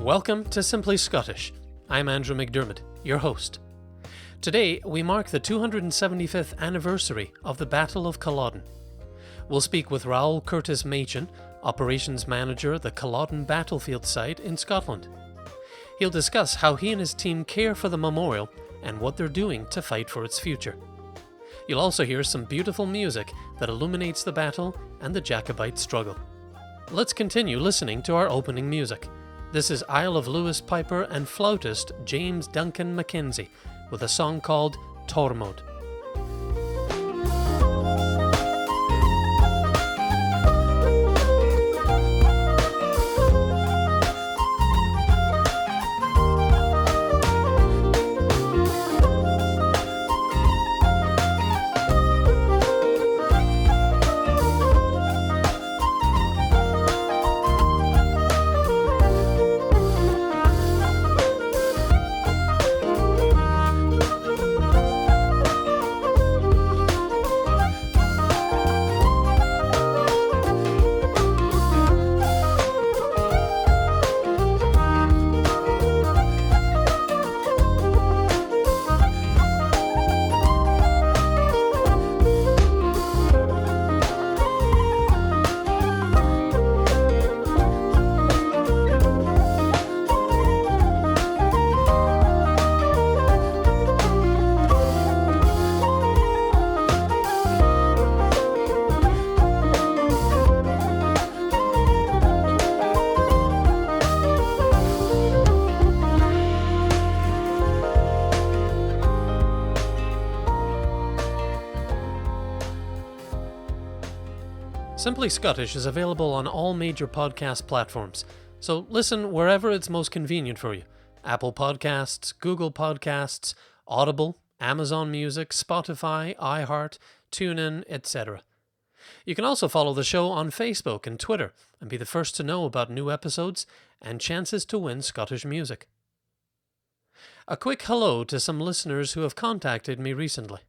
Welcome to Simply Scottish. I'm Andrew McDermott, your host. Today, we mark the 275th anniversary of the Battle of Culloden. We'll speak with Raoul Curtis Machin, Operations Manager at the Culloden battlefield site in Scotland. He'll discuss how he and his team care for the memorial and what they're doing to fight for its future. You'll also hear some beautiful music that illuminates the battle and the Jacobite struggle. Let's continue listening to our opening music. This is Isle of Lewis piper and flautist James Duncan Mackenzie with a song called Tormod. Simply Scottish is available on all major podcast platforms, so listen wherever it's most convenient for you. Apple Podcasts, Google Podcasts, Audible, Amazon Music, Spotify, iHeart, TuneIn, etc. You can also follow the show on Facebook and Twitter and be the first to know about new episodes and chances to win Scottish music. A quick hello to some listeners who have contacted me recently.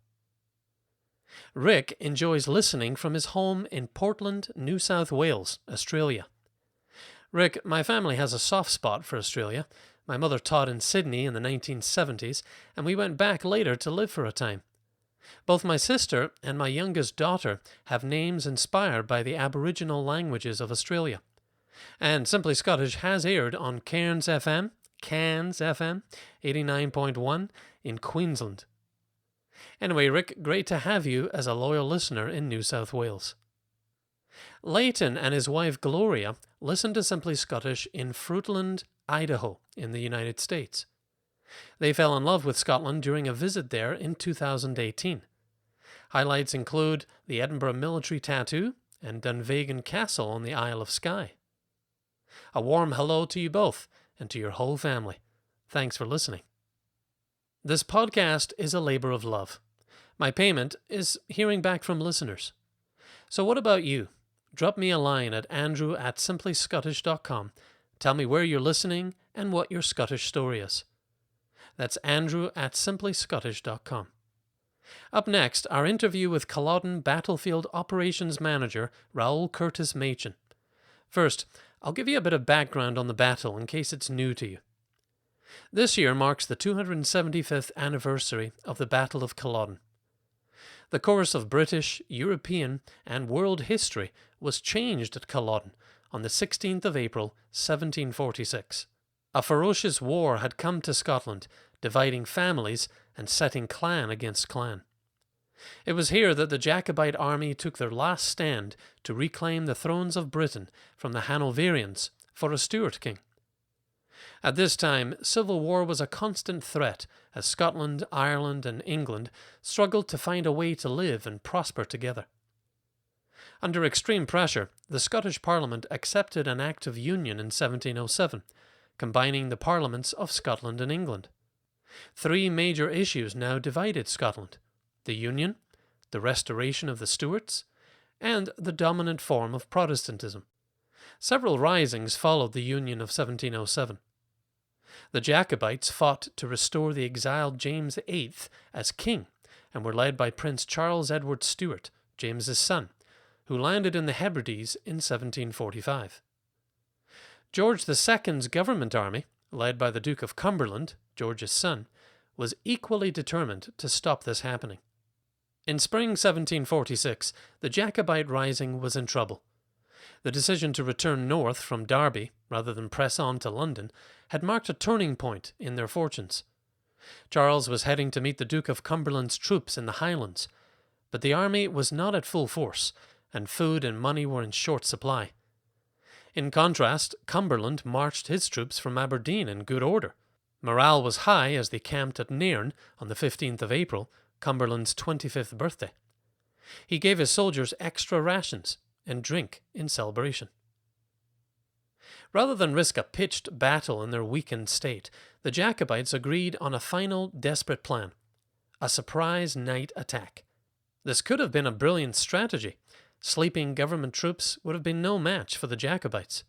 Rick enjoys listening from his home in Portland, New South Wales, Australia. Rick, my family has a soft spot for Australia. My mother taught in Sydney in the 1970s, and we went back later to live for a time. Both my sister and my youngest daughter have names inspired by the Aboriginal languages of Australia. And Simply Scottish has aired on Cairns FM, 89.1 in Queensland. Anyway, Rick, great to have you as a loyal listener in New South Wales. Leighton and his wife Gloria listen to Simply Scottish in Fruitland, Idaho, in the United States. They fell in love with Scotland during a visit there in 2018. Highlights include the Edinburgh Military Tattoo and Dunvegan Castle on the Isle of Skye. A warm hello to you both and to your whole family. Thanks for listening. This podcast is a labor of love. My payment is hearing back from listeners. So what about you? Drop me a line at andrew@simplyscottish.com. Tell me where you're listening and what your Scottish story is. That's andrew@simplyscottish.com. Up next, our interview with Culloden Battlefield Operations Manager Raoul Curtis Machin. First, I'll give you a bit of background on the battle in case it's new to you. This year marks the 275th anniversary of the Battle of Culloden. The course of British, European, and world history was changed at Culloden on the 16th of April, 1746. A ferocious war had come to Scotland, dividing families and setting clan against clan. It was here that the Jacobite army took their last stand to reclaim the thrones of Britain from the Hanoverians for a Stuart king. At this time, civil war was a constant threat as Scotland, Ireland, and England struggled to find a way to live and prosper together. Under extreme pressure, the Scottish Parliament accepted an Act of Union in 1707, combining the parliaments of Scotland and England. Three major issues now divided Scotland: the Union, the restoration of the Stuarts, and the dominant form of Protestantism. Several risings followed the Union of 1707. The Jacobites fought to restore the exiled James VIII as king and were led by Prince Charles Edward Stuart, James's son, who landed in the Hebrides in 1745. George II's government army, led by the Duke of Cumberland, George's son, was equally determined to stop this happening. In spring 1746, the Jacobite rising was in trouble. The decision to return north from Derby, rather than press on to London, had marked a turning point in their fortunes. Charles was heading to meet the Duke of Cumberland's troops in the Highlands, but the army was not at full force, and food and money were in short supply. In contrast, Cumberland marched his troops from Aberdeen in good order. Morale was high as they camped at Nairn on the 15th of April, Cumberland's 25th birthday. He gave his soldiers extra rations and drink in celebration. Rather than risk a pitched battle in their weakened state, the Jacobites agreed on a final desperate plan: a surprise night attack. This could have been a brilliant strategy. Sleeping government troops would have been no match for the Jacobites.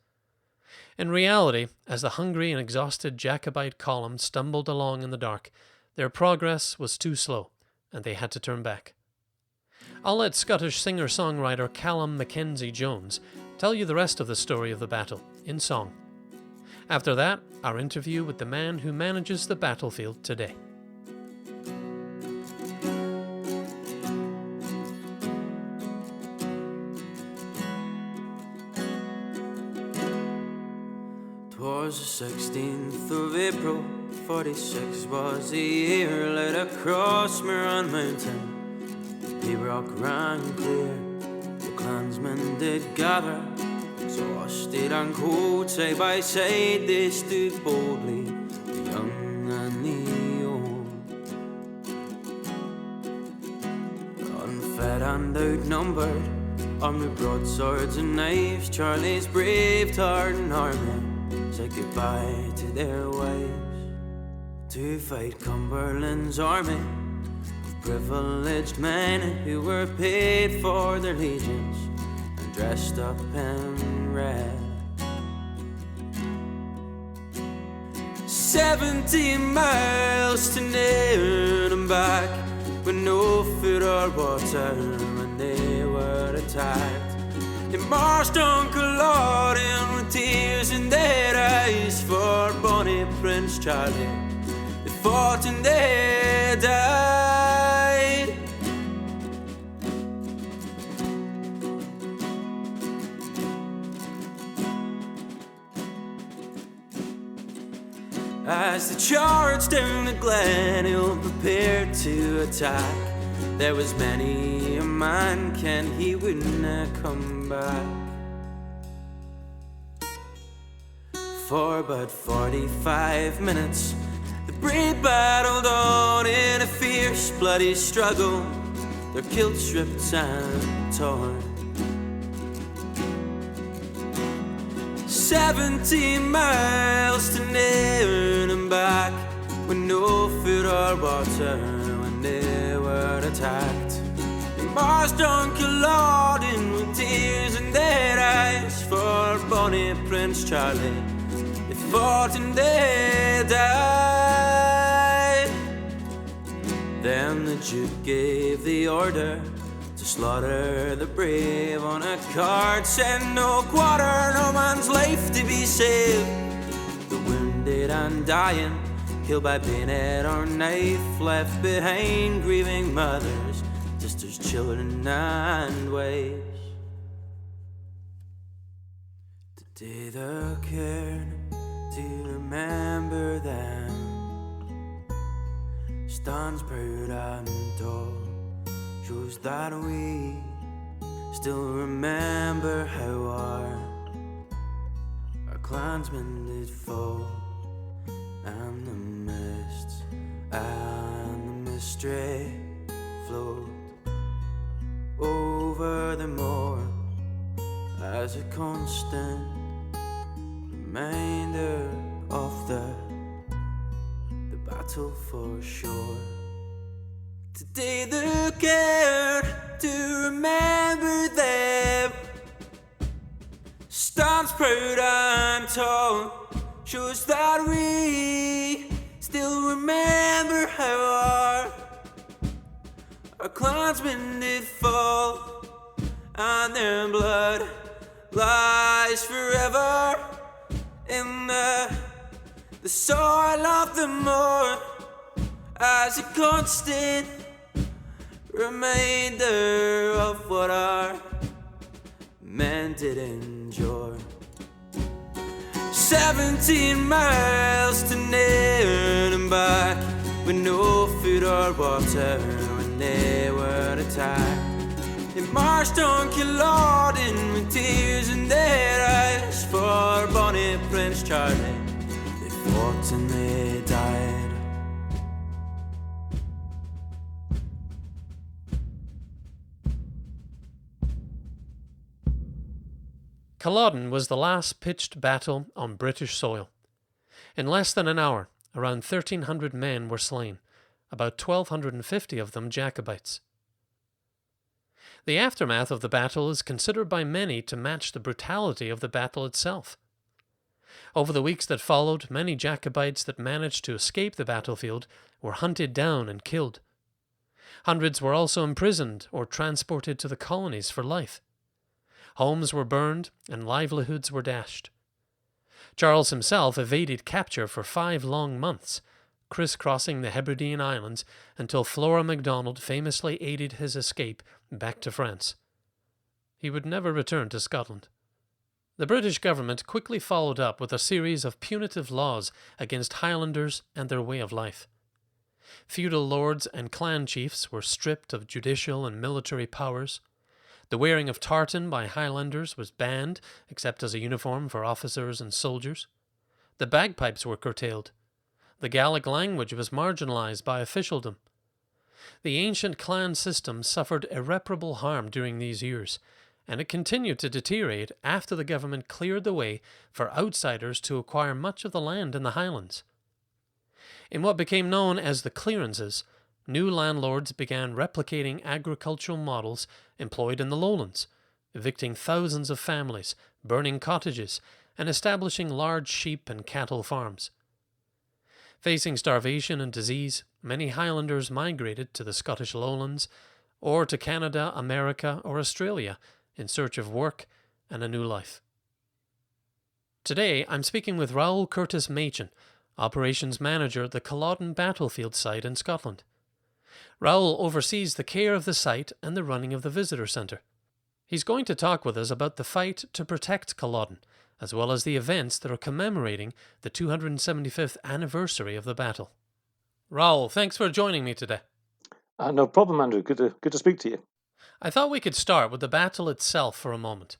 In reality, as the hungry and exhausted Jacobite column stumbled along in the dark, their progress was too slow, and they had to turn back. I'll let Scottish singer-songwriter Calum Mckenzie Jones tell you the rest of the story of the battle in song. After that, our interview with the man who manages the battlefield today. Twas the 16th of April, 46 was the year, laid across Moran Mountain. The rock rang clear, the clansmen did gather, exhausted and cold, side by side they stood boldly, the young and the old. Unfed and outnumbered, armed with broadswords and knives, Charlie's brave Tartan army said goodbye to their wives, to fight Cumberland's army of privileged men who were paid for their legions and dressed up in red. 17 miles to Nairn and back, with no food or water when they were attacked. They marched on Culloden with tears in their eyes for bonny Prince Charlie. They fought and they died. As they charged down the glen, ill prepared to attack, there was many a man Ken he wouldn't come back. For but 45 minutes the brave battled on in a fierce bloody struggle, their kilts ripped and torn. 17 miles to Nairn and back, with no food or water when they were attacked. They marched on Culloden with tears in their eyes for bonny Prince Charlie. They fought and they died. Then the Duke gave the order to slaughter the brave on a cart, send no quarter, no man's life to be saved. The wounded and dying, killed by bayonet or knife, left behind grieving mothers, sisters, children and wives. Today they're caring to remember them, stands proud and tall, shows that we still remember how our clansmen did fall, and the mists and the mystery float over the moor as a constant reminder of the battle for sure. Today they're cared to remember them, stands proud and tall, shows that we still remember how our clansmen did fall, and their blood lies forever the soil of the moor as a constant reminder of what our men did endure. 17 miles to Nairn and back, with no food or water when they were attacked. They marched on Culloden with tears in their eyes for bonny Prince Charlie. They fought and they died. Culloden was the last pitched battle on British soil. In less than an hour, around 1,300 men were slain, about 1,250 of them Jacobites. The aftermath of the battle is considered by many to match the brutality of the battle itself. Over the weeks that followed, many Jacobites that managed to escape the battlefield were hunted down and killed. Hundreds were also imprisoned or transported to the colonies for life. Homes were burned and livelihoods were dashed. Charles himself evaded capture for 5 long months, crisscrossing the Hebridean Islands until Flora MacDonald famously aided his escape back to France. He would never return to Scotland. The British government quickly followed up with a series of punitive laws against Highlanders and their way of life. Feudal lords and clan chiefs were stripped of judicial and military powers. The wearing of tartan by Highlanders was banned, except as a uniform for officers and soldiers. The bagpipes were curtailed. The Gaelic language was marginalized by officialdom. The ancient clan system suffered irreparable harm during these years, and it continued to deteriorate after the government cleared the way for outsiders to acquire much of the land in the Highlands. In what became known as the clearances, new landlords began replicating agricultural models employed in the lowlands, evicting thousands of families, burning cottages, and establishing large sheep and cattle farms. Facing starvation and disease, many Highlanders migrated to the Scottish lowlands or to Canada, America, or Australia in search of work and a new life. Today, I'm speaking with Raoul Curtis Machin, Operations Manager at the Culloden battlefield site in Scotland. Raoul oversees the care of the site and the running of the visitor centre. He's going to talk with us about the fight to protect Culloden, as well as the events that are commemorating the 275th anniversary of the battle. Raoul, thanks for joining me today. No problem, Andrew. Good to speak to you. I thought we could start with the battle itself for a moment.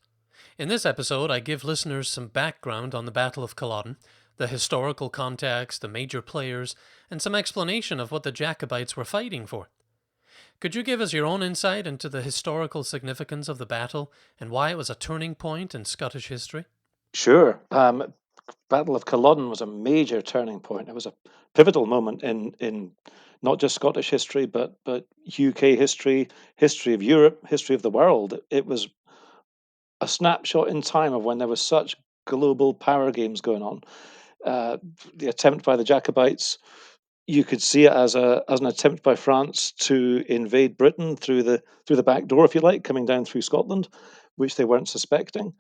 In this episode, I give listeners some background on the Battle of Culloden, the historical context, the major players, and some explanation of what the Jacobites were fighting for. Could you give us your own insight into the historical significance of the battle and why it was a turning point in Scottish history? Sure. Battle of Culloden was a major turning point. It was a pivotal moment in not just Scottish history, but UK history, history of Europe, history of the world. It was a snapshot in time of when there was such global power games going on. The attempt by the Jacobites, you could see it as an attempt by France to invade Britain through the back door, if you like, coming down through Scotland, which they weren't suspecting.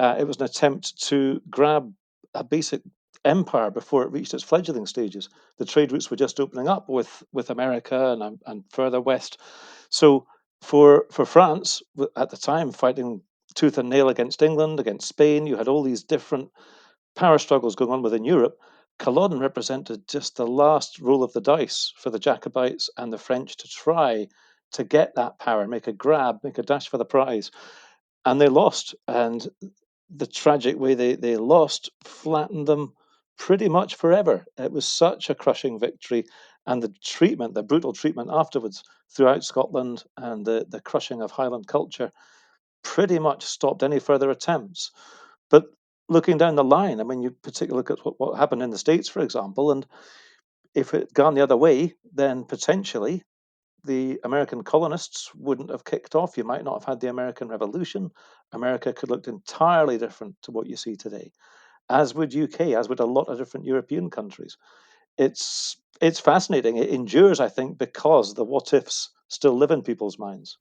It was an attempt to grab a basic empire before it reached its fledgling stages. The trade routes were just opening up with America and further west. So for France at the time, fighting tooth and nail against England, against Spain, you had all these different power struggles going on within Europe. Culloden represented just the last roll of the dice for the Jacobites and the French to try to get that power, make a grab, make a dash for the prize. And they lost. And the tragic way they lost flattened them pretty much forever. It was such a crushing victory. And the brutal treatment afterwards throughout Scotland and the crushing of Highland culture pretty much stopped any further attempts. But looking down the line, I mean, you particularly look at what happened in the States, for example, and if it had gone the other way, then potentially the American colonists wouldn't have kicked off. You might not have had the American Revolution. America could look entirely different to what you see today, as would UK, as would a lot of different European countries. It's fascinating. It endures, I think, because the what ifs still live in people's minds.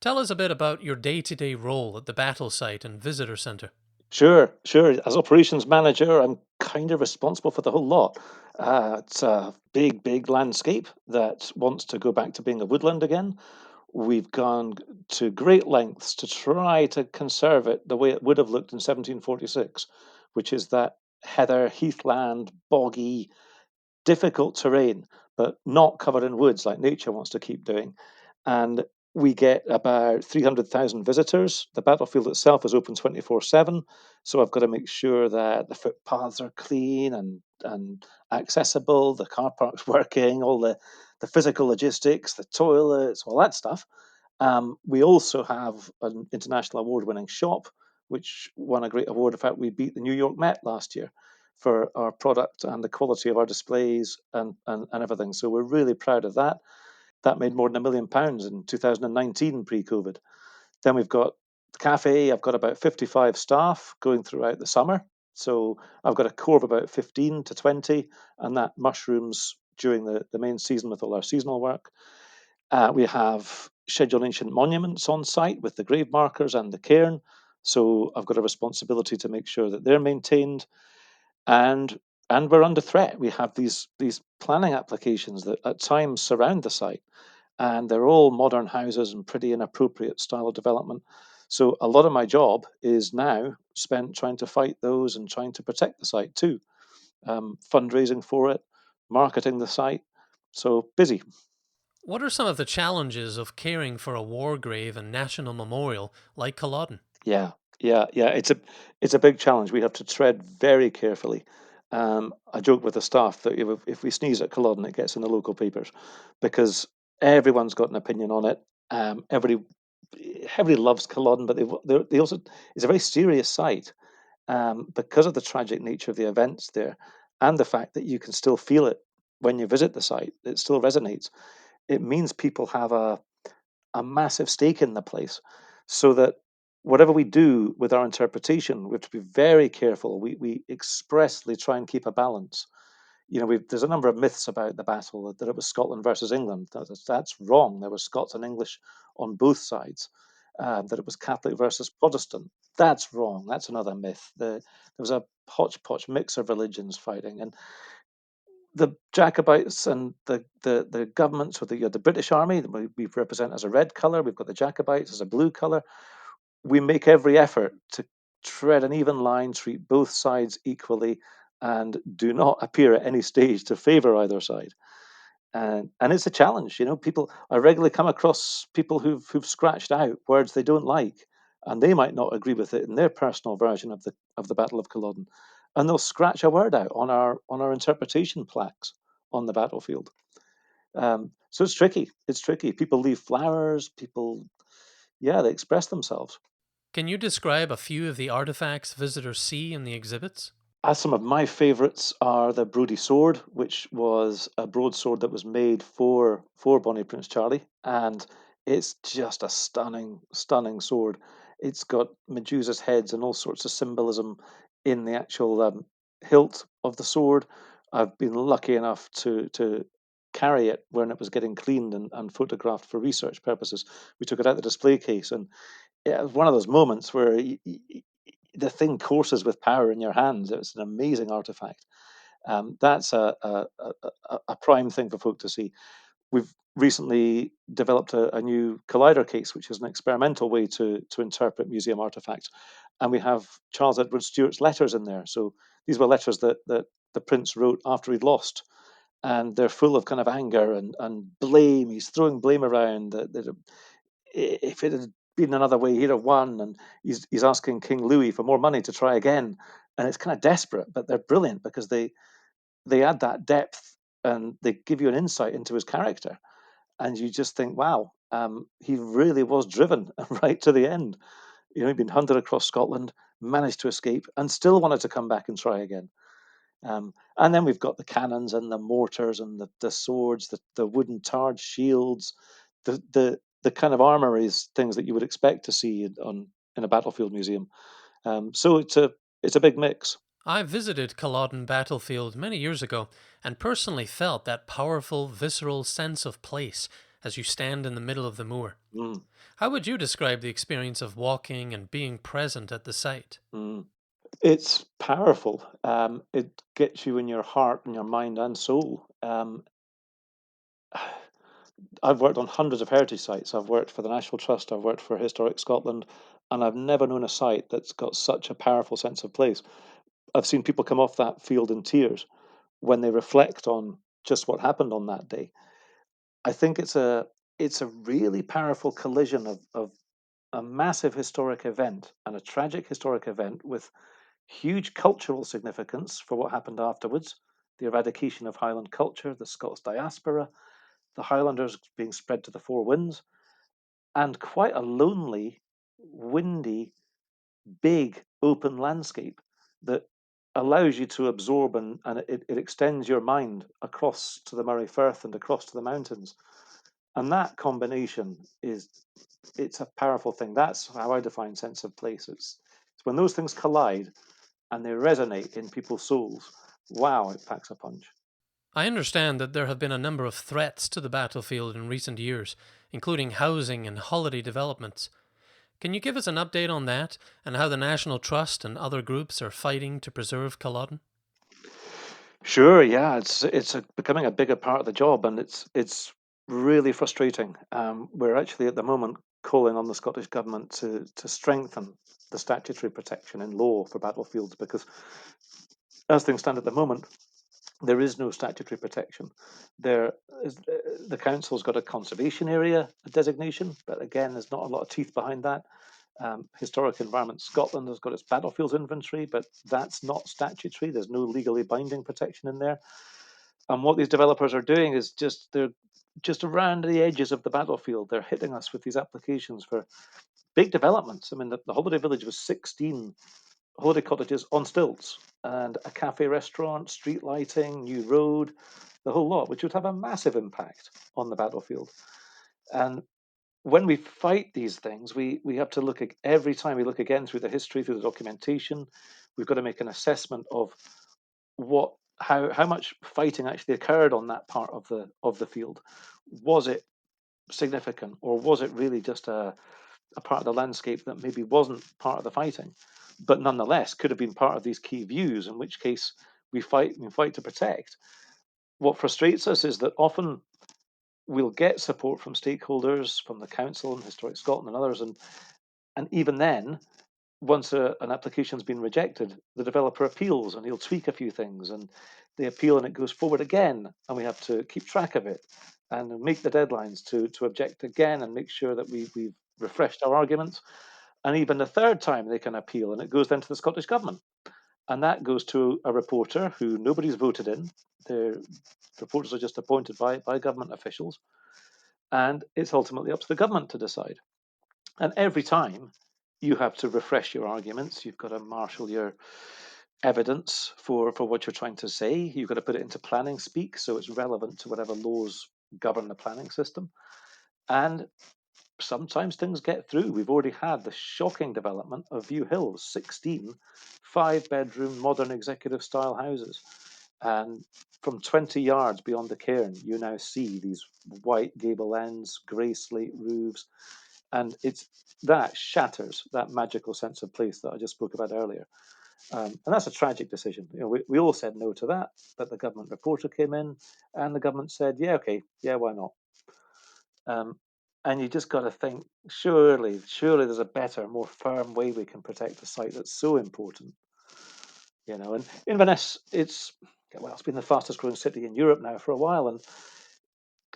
Tell us a bit about your day-to-day role at the battle site and visitor centre. Sure, sure. As operations manager, I'm kind of responsible for the whole lot. It's a big, big landscape that wants to go back to being a woodland again. We've gone to great lengths to try to conserve it the way it would have looked in 1746, which is that heather, heathland, boggy, difficult terrain, but not covered in woods like nature wants to keep doing. And we get about 300,000 visitors. The battlefield itself is open 24/7. So I've got to make sure that the footpaths are clean and accessible, the car park's working, all the physical logistics, the toilets, all that stuff. We also have an international award winning shop, which won a great award. In fact, we beat the New York Met last year for our product and the quality of our displays and everything. So we're really proud of that. That made more than £1 million in 2019 pre COVID. Then we've got the cafe. I've got about 55 staff going throughout the summer. So I've got a core of about 15 to 20, and that mushrooms during the main season with all our seasonal work. We have scheduled ancient monuments on site with the grave markers and the cairn. So I've got a responsibility to make sure that they're maintained, and and we're under threat. We have these planning applications that at times surround the site, and they're all modern houses and pretty inappropriate style of development. So a lot of my job is now spent trying to fight those and trying to protect the site too, fundraising for it, marketing the site. So busy. What are some of the challenges of caring for a war grave and national memorial like Culloden? Yeah, yeah. It's a big challenge. We have to tread very carefully. I joke with the staff that if we sneeze at Culloden, it gets in the local papers because everyone's got an opinion on it. Everybody loves Culloden, but they also it's a very serious site because of the tragic nature of the events there, and the fact that you can still feel it when you visit the site. It still resonates. It means people have a massive stake in the place, so that whatever we do with our interpretation, we have to be very careful. We expressly try and keep a balance. There's a number of myths about the battle that it was Scotland versus England. That's wrong. There were Scots and English on both sides. That it was Catholic versus Protestant. That's wrong. That's another myth. There was a hodgepodge mix of religions fighting, and the Jacobites and the governments, with the British Army, that we represent as a red colour. We've got the Jacobites as a blue colour. We make every effort to tread an even line, treat both sides equally, and do not appear at any stage to favour either side. And it's a challenge. People I regularly come across people who've scratched out words they don't like, and they might not agree with it in their personal version of the Battle of Culloden, and they'll scratch a word out on our interpretation plaques on the battlefield. So it's tricky. It's tricky. People leave flowers. People, yeah, they express themselves. Can you describe a few of the artifacts visitors see in the exhibits? Some of my favourites are the Brodie sword, which was a broadsword that was made for Bonnie Prince Charlie, and it's just a stunning, stunning sword. It's got Medusa's heads and all sorts of symbolism in the actual hilt of the sword. I've been lucky enough to carry it when it was getting cleaned and photographed for research purposes. We took it out the display case, and yeah, it was one of those moments where the thing courses with power in your hands. It's an amazing artifact. That's a prime thing for folk to see. We've recently developed a new collider case, which is an experimental way to interpret museum artifacts, and we have Charles Edward Stuart's letters in there. So these were letters that the prince wrote after he'd lost, and they're full of kind of anger and blame. He's throwing blame around. That if it had been another way, he'd have won. And he's asking King Louis for more money to try again. And it's kind of desperate, but they're brilliant because they add that depth and they give you an insight into his character. And you just think, wow, he really was driven right to the end. He'd been hunted across Scotland, managed to escape, and still wanted to come back and try again. And then we've got the cannons and the mortars and the swords, the wooden tarred shields, the kind of armories, things that you would expect to see in a battlefield museum. So it's a big mix. I visited Culloden battlefield many years ago and personally felt that powerful, visceral sense of place as you stand in the middle of the moor. Mm, How would you describe the experience of walking and being present at the site? mm. It's powerful. It gets you in your heart and your mind and soul. I've worked on hundreds of heritage sites. I've worked for the National Trust. I've worked for Historic Scotland, and I've never known a site that's got such a powerful sense of place. I've seen people come off that field in tears when they reflect on just what happened on that day. I think it's a really powerful collision of a massive historic event and a tragic historic event with huge cultural significance for what happened afterwards, the eradication of Highland culture, the Scots diaspora, the Highlanders being spread to the four winds, and quite a lonely, windy, big open landscape that allows you to absorb, and it extends your mind across to the Murray Firth and across to the mountains. And that combination it's a powerful thing. That's how I define sense of place. It's when those things collide and they resonate in people's souls. Wow, it packs a punch. I understand that there have been a number of threats to the battlefield in recent years, including housing and holiday developments. Can you give us an update on that and how the National Trust and other groups are fighting to preserve Culloden? Sure, yeah, becoming a bigger part of the job, and it's really frustrating. We're actually at the moment calling on the Scottish government to strengthen the statutory protection in law for battlefields because, as things stand at the moment, there is no statutory protection. There is, the council's got a conservation area designation, but again, there's not a lot of teeth behind that. Historic Environment Scotland has got its battlefields inventory, but that's not statutory. There's no legally binding protection in there. And what these developers are doing is they're just around the edges of the battlefield. They're hitting us with these applications for big developments. I mean, the holiday village was 16 holiday cottages on stilts and a cafe restaurant, street lighting, new road, the whole lot, which would have a massive impact on the battlefield. And when we fight these things, we have to look at every time we look again through the history, through the documentation, we've got to make an assessment of what how much fighting actually occurred on that part of the field. Was it significant, or was it really just a part of the landscape that maybe wasn't part of the fighting, but nonetheless could have been part of these key views? In which case, we fight to protect. What frustrates us is that often we'll get support from stakeholders, from the council and Historic Scotland and others, and even then, once an application's been rejected, the developer appeals and he'll tweak a few things, and they appeal and it goes forward again, and we have to keep track of it and make the deadlines to object again and make sure that we've refreshed our arguments. And even the third time they can appeal, and it goes then to the Scottish Government. And that goes to a reporter who nobody's voted in. The reporters are just appointed by government officials. And it's ultimately up to the government to decide. And every time you have to refresh your arguments, you've got to marshal your evidence for what you're trying to say. You've got to put it into planning speak so it's relevant to whatever laws govern the planning system. And sometimes things get through. We've already had the shocking development of View Hills, 16 5-bedroom modern executive style houses. And from 20 yards beyond the cairn, you now see these white gable ends, grey slate roofs, and that shatters that magical sense of place that I just spoke about earlier. And that's a tragic decision. You know, we all said no to that, but the government reporter came in, and the government said, "Yeah, okay, yeah, why not?" Um, and you just got to think, surely there's a better, more firm way we can protect a site that's so important. You know, and Inverness, it's been the fastest growing city in Europe now for a while, and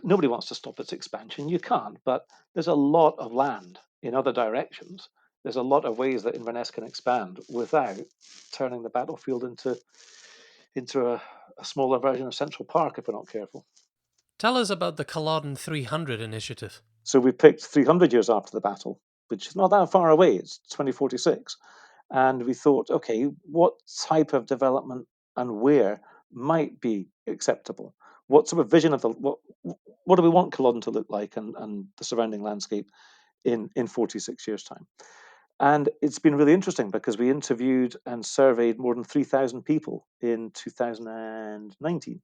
nobody wants to stop its expansion. You can't, but there's a lot of land in other directions. There's a lot of ways that Inverness can expand without turning the battlefield into a smaller version of Central Park if we're not careful. Tell us about the Culloden 300 initiative. So we picked 300 years after the battle, which is not that far away. It's 2046. And we thought, okay, what type of development and where might be acceptable? What sort of vision of what do we want Culloden to look like, and the surrounding landscape in 46 years' time? And it's been really interesting because we interviewed and surveyed more than 3,000 people in 2019,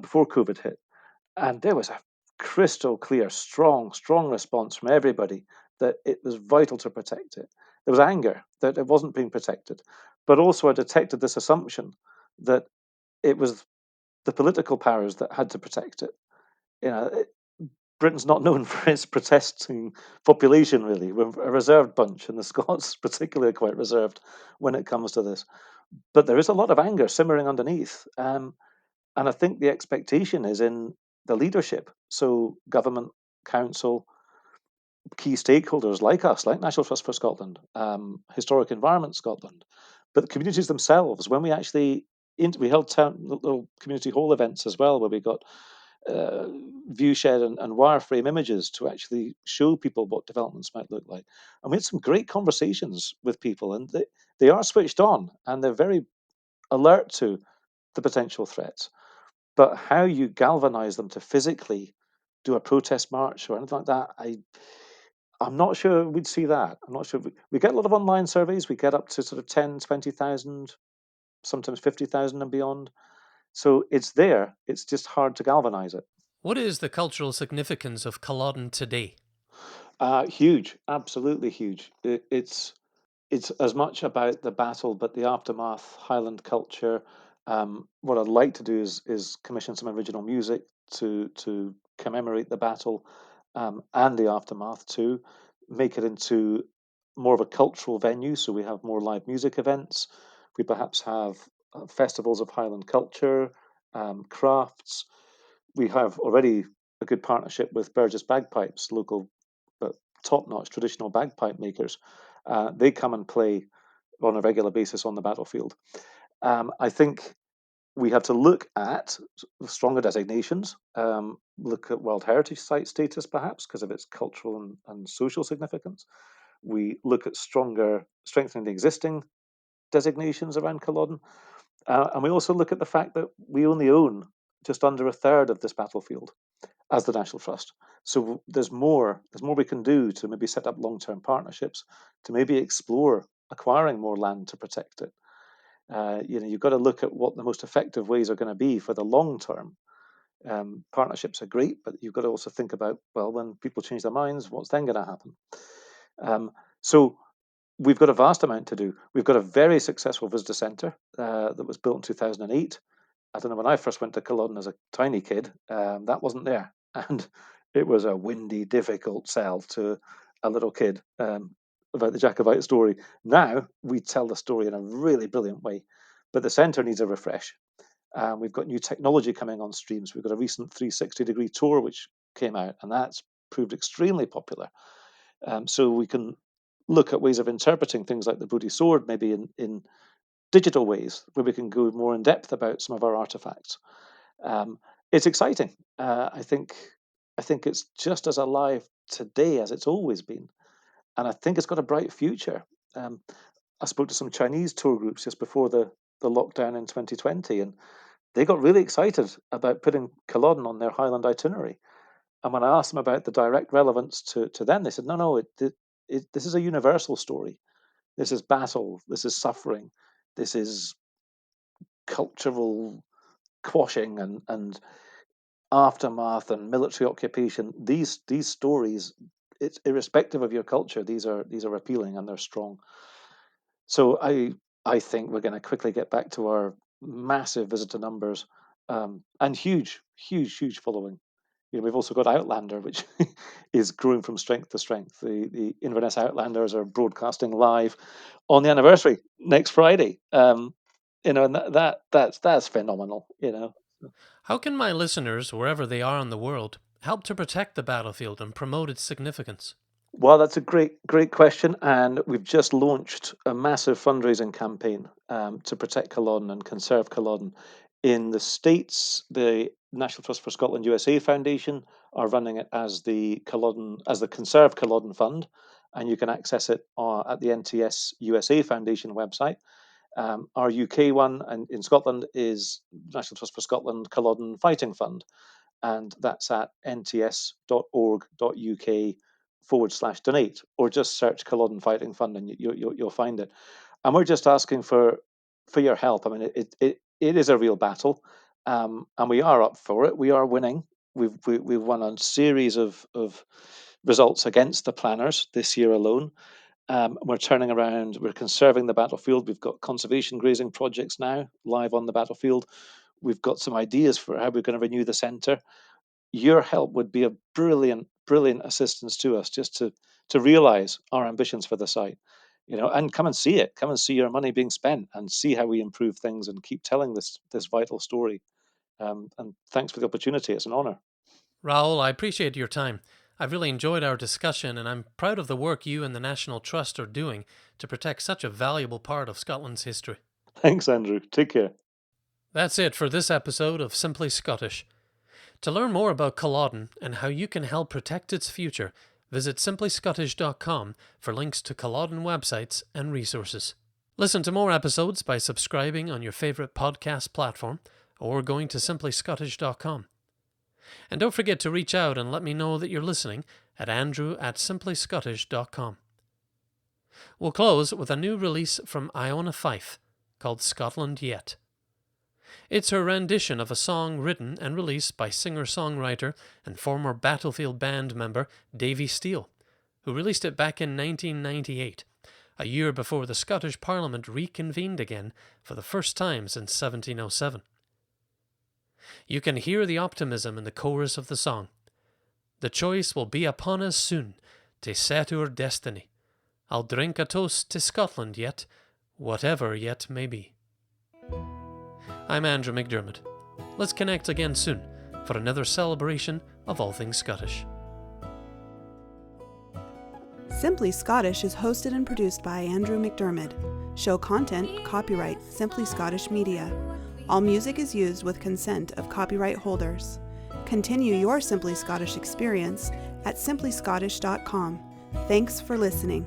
before COVID hit. And there was a crystal clear, strong response from everybody that it was vital to protect it. There was anger that it wasn't being protected, but also I detected this assumption that it was the political powers that had to protect it. You know, Britain's not known for its protesting population, really. We're a reserved bunch, and the Scots particularly are quite reserved when it comes to this. But there is a lot of anger simmering underneath. And I think the expectation is in the leadership. So, government, council, key stakeholders like us, like National Trust for Scotland, Historic Environment Scotland, but the communities themselves. When we actually we held little community hall events as well, where we got viewshed and wireframe images to actually show people what developments might look like. And we had some great conversations with people, and they are switched on and they're very alert to the potential threats. But how you galvanize them to physically do a protest march or anything like that, I'm not sure we'd see that. I'm not sure. We get a lot of online surveys. We get up to sort of 10, 20,000, sometimes 50,000 and beyond. So it's there. It's just hard to galvanize it. What is the cultural significance of Culloden today? Huge, absolutely huge. It's as much about the battle, but the aftermath, Highland culture. What I'd like to do is commission some original music to commemorate the battle and the aftermath too. Make it into more of a cultural venue, so we have more live music events. We perhaps have festivals of Highland culture, crafts. We have already a good partnership with Burgess Bagpipes, local but top-notch traditional bagpipe makers. They come and play on a regular basis on the battlefield. I think we have to look at stronger designations, look at World Heritage Site status perhaps because of its cultural and social significance. We look at strengthening the existing designations around Culloden. And we also look at the fact that we only own just under a third of this battlefield as the National Trust. So there's more we can do to maybe set up long-term partnerships, to maybe explore acquiring more land to protect it. You've got to look at what the most effective ways are going to be for the long term. Partnerships are great, but you've got to also think about, well, when people change their minds, what's then going to happen? So we've got a vast amount to do. We've got a very successful visitor centre that was built in 2008. I don't know, when I first went to Culloden as a tiny kid, that wasn't there. And it was a windy, difficult sell to a little kid about the Jacobite story. Now we tell the story in a really brilliant way, but the centre needs a refresh. We've got new technology coming on streams. We've got a recent 360-degree tour which came out, and that's proved extremely popular. So we can look at ways of interpreting things like the Bodhi sword, maybe in digital ways, where we can go more in depth about some of our artifacts. It's exciting. I think it's just as alive today as it's always been, and I think it's got a bright future. Um, I spoke to some Chinese tour groups just before the lockdown in 2020, and they got really excited about putting Culloden on their Highland itinerary. And when I asked them about the direct relevance to them, they said, no, this is a universal story. This is battle. This is suffering. This is cultural quashing and aftermath and military occupation. These stories, it's irrespective of your culture. These are appealing and they're strong. So I think we're going to quickly get back to our massive visitor numbers and huge following. We've also got Outlander, which is growing from strength to strength. The Inverness Outlanders are broadcasting live on the anniversary next Friday. And that's phenomenal. How can my listeners, wherever they are in the world, help to protect the battlefield and promote its significance? Well, that's a great question, and we've just launched a massive fundraising campaign to protect Culloden and conserve Culloden. In the States, the National Trust for Scotland USA Foundation are running it as the Conserve Culloden Fund, and you can access it at the NTS USA Foundation website. Our UK one and in Scotland is National Trust for Scotland Culloden Fighting Fund, and that's at nts.org.uk/donate, or just search Culloden Fighting Fund and you'll find it. And we're just asking for your help. I mean, it is a real battle, and we are up for it. We are winning. We've won a series of results against the planners this year alone. We're turning around, we're conserving the battlefield. We've got conservation grazing projects now live on the battlefield. We've got some ideas for how we're going to renew the centre. Your help would be a brilliant, brilliant assistance to us just to realise our ambitions for the site. And come and see it. Come and see your money being spent and see how we improve things and keep telling this vital story. And thanks for the opportunity. It's an honour. Raoul, I appreciate your time. I've really enjoyed our discussion, and I'm proud of the work you and the National Trust are doing to protect such a valuable part of Scotland's history. Thanks, Andrew. Take care. That's it for this episode of Simply Scottish. To learn more about Culloden and how you can help protect its future, visit simplyscottish.com for links to Culloden websites and resources. Listen to more episodes by subscribing on your favourite podcast platform or going to simplyscottish.com. And don't forget to reach out and let me know that you're listening at andrew@simplyscottish.com. We'll close with a new release from Iona Fyfe called Scotland Yet. It's her rendition of a song written and released by singer-songwriter and former Battlefield band member Davy Steele, who released it back in 1998, a year before the Scottish Parliament reconvened again for the first time since 1707. You can hear the optimism in the chorus of the song. The choice will be upon us soon to set our destiny. I'll drink a toast to Scotland yet, whatever yet may be. I'm Andrew McDermott. Let's connect again soon for another celebration of all things Scottish. Simply Scottish is hosted and produced by Andrew McDermott. Show content copyright Simply Scottish Media. All music is used with consent of copyright holders. Continue your Simply Scottish experience at simplyscottish.com. Thanks for listening.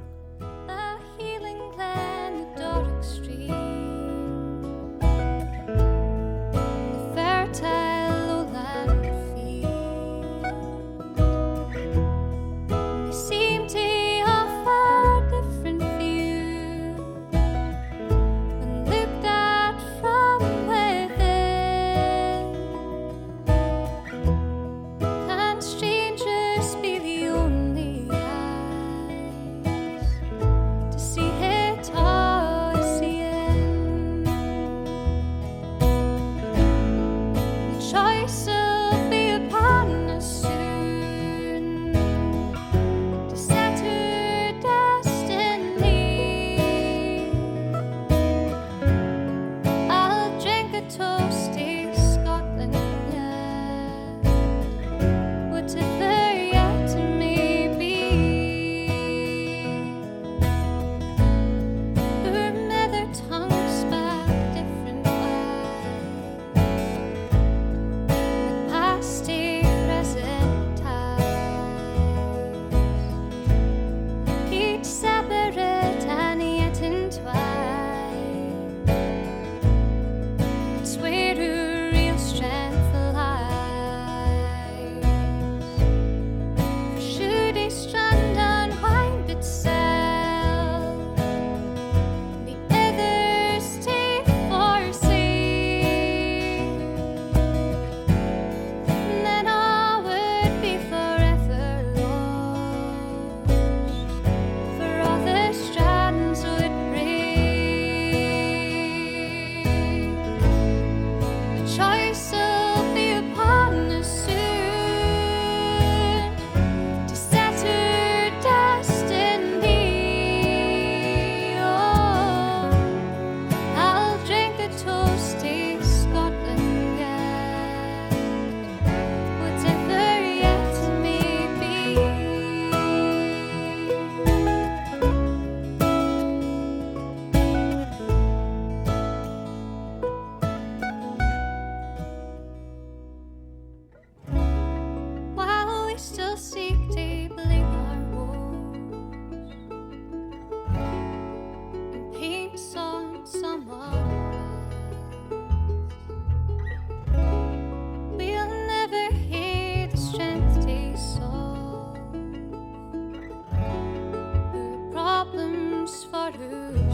For who